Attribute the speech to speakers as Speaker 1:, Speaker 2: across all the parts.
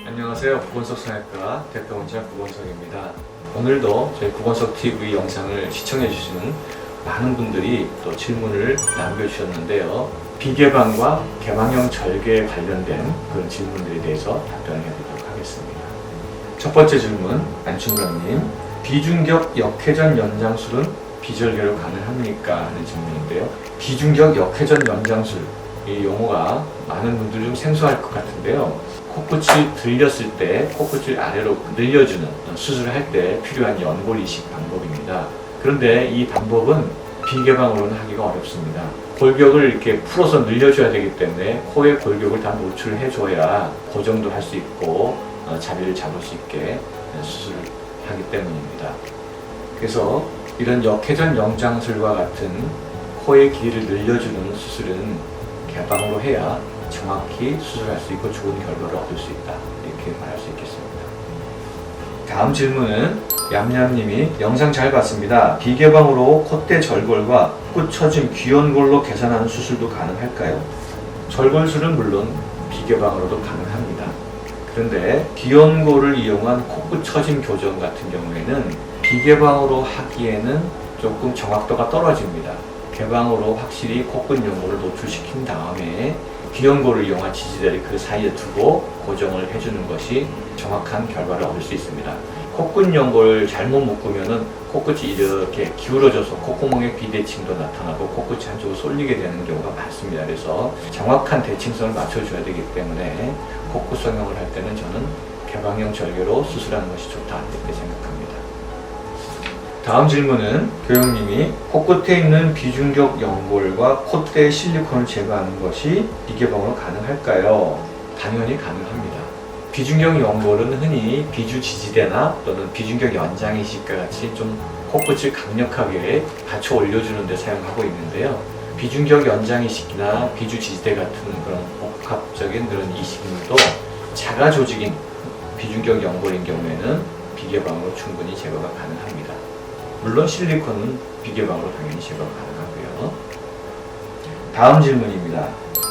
Speaker 1: 안녕하세요. 구건석 성형외과 대표원장 구건석입니다. 오늘도 저희 구건석 TV 영상을 시청해주시는 많은 분들이 또 질문을 남겨주셨는데요. 비개방과 개방형 절개에 관련된 그런 질문들에 대해서 답변을 해드리도록 하겠습니다. 첫 번째 질문, 안춘감님. 비중격 역회전 연장술은 비절개로 가능합니까? 하는 질문인데요. 비중격 역회전 연장술, 이 용어가 많은 분들이 좀 생소할 것 같은데요. 코끝이 들렸을 때 코끝을 아래로 늘려주는 수술을 할 때 필요한 연골 이식 방법입니다. 그런데 이 방법은 비개방으로는 하기가 어렵습니다. 골격을 이렇게 풀어서 늘려줘야 되기 때문에 코의 골격을 다 노출을 해줘야 고정도 할 수 있고 자리를 잡을 수 있게 수술을 하기 때문입니다. 그래서 이런 역회전 연장술과 같은 코의 길이를 늘려주는 수술은 개방으로 해야 정확히 수술할 수 있고 좋은 결과를 얻을 수 있다, 이렇게 말할 수 있겠습니다. 다음 질문은 얌얌님이 영상 잘 봤습니다. 비개방으로 콧대 절골과 콧 처짐 귀연골로 개선하는 수술도 가능할까요? 절골술은 물론 비개방으로도 가능합니다. 그런데 귀연골을 이용한 코끝 처짐 교정 같은 경우에는 비개방으로 하기에는 조금 정확도가 떨어집니다. 개방으로 확실히 코끝 연골을 노출시킨 다음에 귀연골을 이용한 지지대를 그 사이에 두고 고정을 해주는 것이 정확한 결과를 얻을 수 있습니다. 코끝 연골을 잘못 묶으면은 코끝이 이렇게 기울어져서 콧구멍에 비대칭도 나타나고 코끝이 한쪽으로 쏠리게 되는 경우가 많습니다. 그래서 정확한 대칭선을 맞춰줘야 되기 때문에 코끝 성형을 할 때는 저는 개방형 절개로 수술하는 것이 좋다, 이렇게 생각합니다. 다음 질문은 교영님이 코끝에 있는 비중격 연골과 콧대 실리콘을 제거하는 것이 비개방으로 가능할까요? 당연히 가능합니다. 비중격 연골은 흔히 비주지지대나 또는 비중격 연장이식과 같이 좀 코끝을 강력하게 받쳐 올려주는 데 사용하고 있는데요. 비중격 연장이식이나 비주지지대 같은 그런 복합적인 그런 이식물도 자가 조직인 비중격 연골인 경우에는 비개방으로 충분히 제거가 가능합니다. 물론 실리콘은 비개방으로 당연히 제거가 가능하고요. 다음 질문입니다.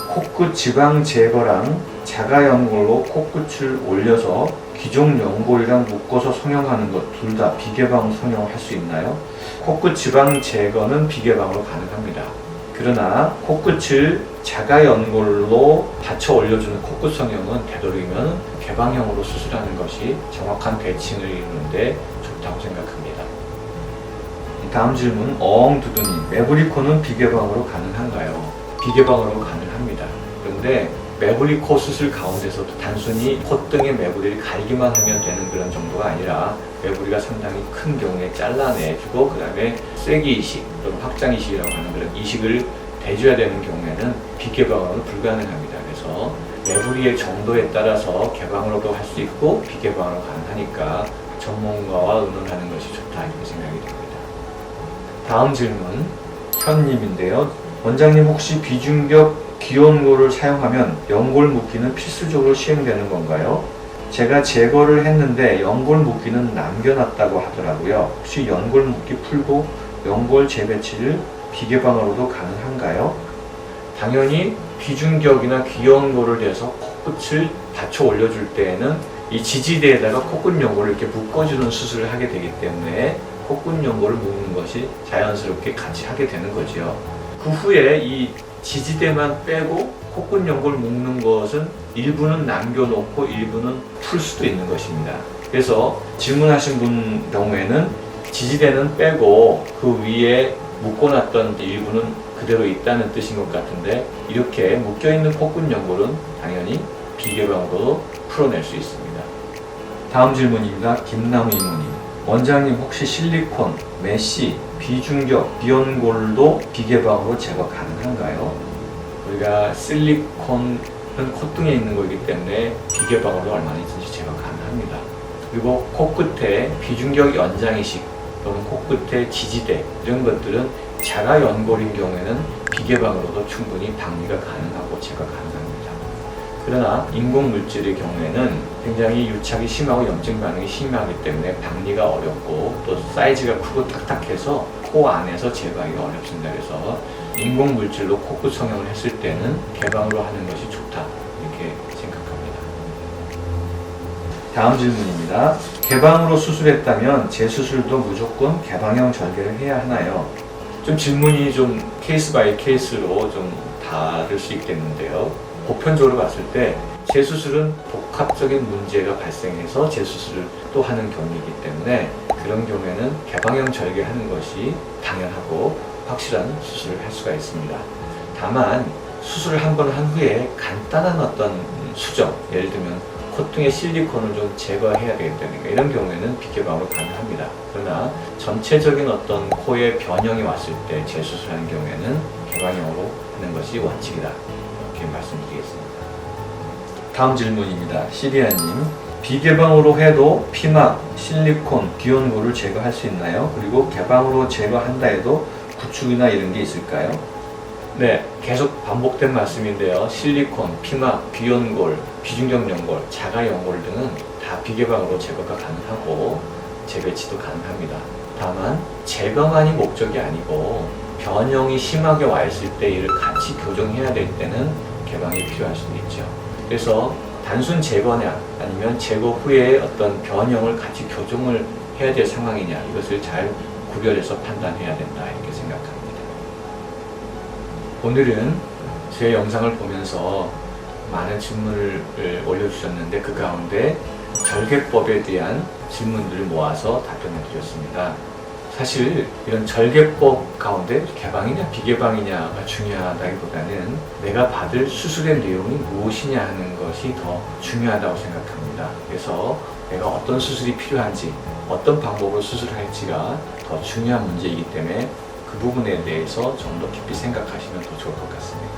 Speaker 1: 코끝 지방 제거랑 자가 연골로 코끝을 올려서 기존 연골이랑 묶어서 성형하는 것 둘 다 비개방 성형을 할 수 있나요? 코끝 지방 제거는 비개방으로 가능합니다. 그러나 코끝을 자가 연골로 받쳐 올려주는 코끝 성형은 되도록이면 개방형으로 수술하는 것이 정확한 대칭을 이루는데 좋다고 생각합니다. 다음 질문, 어엉두두님. 매부리코는 비개방으로 가능한가요? 비개방으로 가능합니다. 그런데 매부리코 수술 가운데서도 단순히 콧등의 매부리를 갈기만 하면 되는 그런 정도가 아니라 매부리가 상당히 큰 경우에 잘라내주고 그 다음에 쐐기 이식 또는 확장 이식이라고 하는 그런 이식을 대줘야 되는 경우에는 비개방으로는 불가능합니다. 그래서 매부리의 정도에 따라서 개방으로도 할 수 있고 비개방으로 가능하니까 전문가와 의논하는 것이 좋다, 이렇게 생각이 됩니다. 다음 질문, 현님인데요. 원장님, 혹시 비중격 귀연골을 사용하면 연골 묶기는 필수적으로 시행되는 건가요? 제가 제거를 했는데 연골 묶기는 남겨놨다고 하더라고요. 혹시 연골 묶기 풀고 연골 재배치를 비개방으로도 가능한가요? 당연히 비중격이나 귀연골을 대서 코끝을 받쳐 올려줄 때에는 이 지지대에다가 코끝 연골을 이렇게 묶어주는 수술을 하게 되기 때문에 코끝 연골을 묶는 것이 자연스럽게 같이 하게 되는 거죠. 그 후에 이 지지대만 빼고 코끝 연골을 묶는 것은 일부는 남겨놓고 일부는 풀 수도 있는 것입니다. 그래서 질문하신 분 경우에는 지지대는 빼고 그 위에 묶어놨던 일부는 그대로 있다는 뜻인 것 같은데, 이렇게 묶여있는 코끝 연골은 당연히 비개방으로 풀어낼 수 있습니다. 다음 질문입니다. 김나무 이모님. 원장님, 혹시 실리콘, 메쉬, 비중격, 비연골도 비개방으로 제거 가능한가요? 우리가 실리콘은 콧등에 있는 거기 때문에 비개방으로 얼마든지 제거 가능합니다. 그리고 코끝에 비중격 연장이식 또는 코끝의 지지대 이런 것들은 자가 연골인 경우에는 비개방으로도 충분히 박리가 가능하고 제거 가능합니다. 그러나 인공물질의 경우에는 굉장히 유착이 심하고 염증 반응이 심하기 때문에 박리가 어렵고 또 사이즈가 크고 딱딱해서 코 안에서 제거하기가 어렵습니다. 그래서 인공물질로 코끝 성형을 했을 때는 개방으로 하는 것이 좋다, 이렇게 생각합니다. 다음 질문입니다. 개방으로 수술했다면 재수술도 무조건 개방형 절개를 해야 하나요? 좀 질문이 좀 케이스 바이 케이스로 좀 다를 수 있겠는데요. 보편적으로 봤을 때 재수술은 복합적인 문제가 발생해서 재수술을 또 하는 경우이기 때문에 그런 경우에는 개방형 절개하는 것이 당연하고 확실한 수술을 할 수가 있습니다. 다만 수술을 한 번 한 후에 간단한 어떤 수정, 예를 들면 콧등의 실리콘을 좀 제거해야 되기 때문에 이런 경우에는 비개방으로 가능합니다. 그러나 전체적인 어떤 코의 변형이 왔을 때 재수술하는 경우에는 개방형으로 하는 것이 원칙이다. 이렇게 말씀드리겠습니다. 다음 질문입니다. 시리아님, 비개방으로 해도 피막, 실리콘, 비온골을 제거할 수 있나요? 그리고 개방으로 제거한다 해도 구축이나 이런 게 있을까요? 네, 계속 반복된 말씀인데요. 실리콘, 피막, 비온골, 비중격 연골, 자가 연골 등은 다 비개방으로 제거가 가능하고 재배치도 가능합니다. 다만 제거만이 목적이 아니고 변형이 심하게 와 있을 때 이를 같이 교정해야 될 때는 개방이 필요할 수도 있죠. 그래서 단순 제거냐 아니면 제거 후에 어떤 변형을 같이 교정을 해야 될 상황이냐 이것을 잘 구별해서 판단해야 된다 이렇게 생각합니다. 오늘은 제 영상을 보면서 많은 질문을 올려주셨는데 그 가운데 절개법에 대한 질문들을 모아서 답변해 드렸습니다. 사실 이런 절개법 가운데 개방이냐 비개방이냐가 중요하다기보다는 내가 받을 수술의 내용이 무엇이냐 하는 것이 더 중요하다고 생각합니다. 그래서 내가 어떤 수술이 필요한지 어떤 방법으로 수술할지가 더 중요한 문제이기 때문에 그 부분에 대해서 좀 더 깊이 생각하시면 더 좋을 것 같습니다.